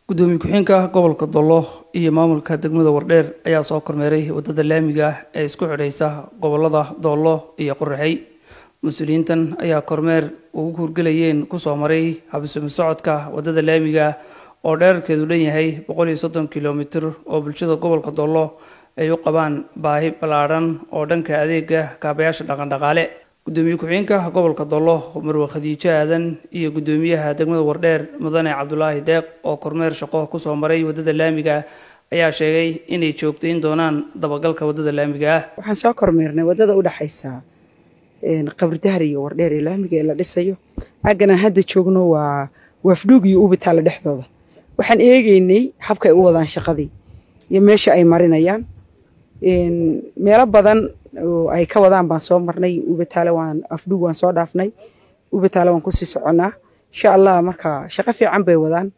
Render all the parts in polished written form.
gudoomiye ku-xigeenka gobolka Dolo iyo maamulka degmada Wardheer ayaa soo kormeeray wadada laamiga ah ee isku xidhaysa gobolada Dolo iyo Qorraxay. Mas'uuliyiintan ayaa kormeer ugu hurgalayeen ku soo maray habsami socodka wadada laamiga oo dheerkeedu dhan yahay 130 kiiloomitir oo bulshada gobolka Dolo ay u qabaan baahi ballaaran oo dhanka adeega kaabayaasha dhaqan-dhaqaale. gudoomiye ku-xigeenka gobolka Dolo Marwe Khadiija Aadan iyo gudoomiyaha degmada Wardheer Mudane Cabdullaahi Deeq oo kormeer shaqo ku soo maray wadada laamiga ayaa sheegay inay joogteyn doonaan dabagalka wadada laamiga. Waxaan soo kormeernay wadada u dhaxaysa Qabri Dahar iyo Wardheer ee laamiga ee la dhisayo. Aagana hadda joogno waa Wafduug iyo Ubitaal dhexdooda. Waxaan eegaynay habka ay u wadaan shaqadii iyo meesha ay marinayaan. meelo badan oo ay ka wadaan baan soo marnay. Ubitaal waan Afduug waan soo dhaafnay. Ubitaal waan ku sii soconaa. Insha Allah marka shaqo fiican bay wadaan.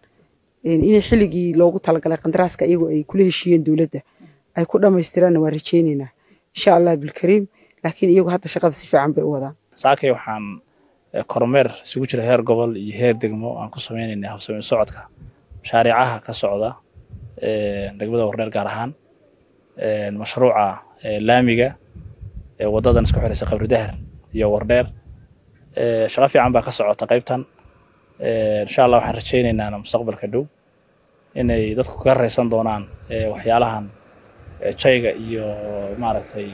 inay xilligii loogu talagalay qandaraaska iyagu ay kula heshiiyeen dawladda ay ku dhameystiraan waa rajeyneynaa insha Allah bil kariim. laakiin iyagu hadda shaqada si fiican bay u wadaan. Saakay waxaan kormeer isugu jira heer gobol iyo heer degmo aan ku sameynaynaa habsami socodka mashaariicaha ka socda degmada Wardheer gaar ahaan mashruuca laamiga wadadan isku xiraysa Qabri Dahar iyo Wardheer. shaqo fiican baa ka socota qaybtan. insha Allah waxaan rajeyneynaa mustaqbalka dhow inay dadku ka raysan doonaan waxyaalahan jayga iyo maaragtay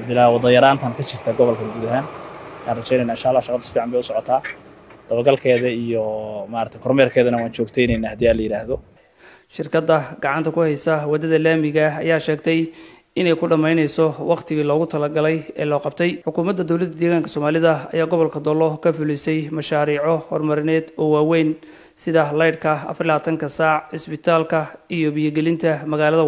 bilaa wada yaraantan ka jirta gobolka guud ahaan. waxaan rajeyneynaa insha Allah shaqada si fiican bay u socotaa. dabagalkeeda iyo maaragtay kormeerkeedana waan joogteyneynaa haddii la yiraahdo. shirkadda gacanta ku haysa wadada laamiga ayaa sheegtay inay ku dhameynayso waqtigii loogu talagalay ee loo qabtay. xukuumadda dawladda deegaanka Soomaalida ayaa gobolka Dolo ka fulisay mashaariico horumarineed oo waaweyn sida laydhka 24 saac, isbitaalka iyo biyo gelinta magaalada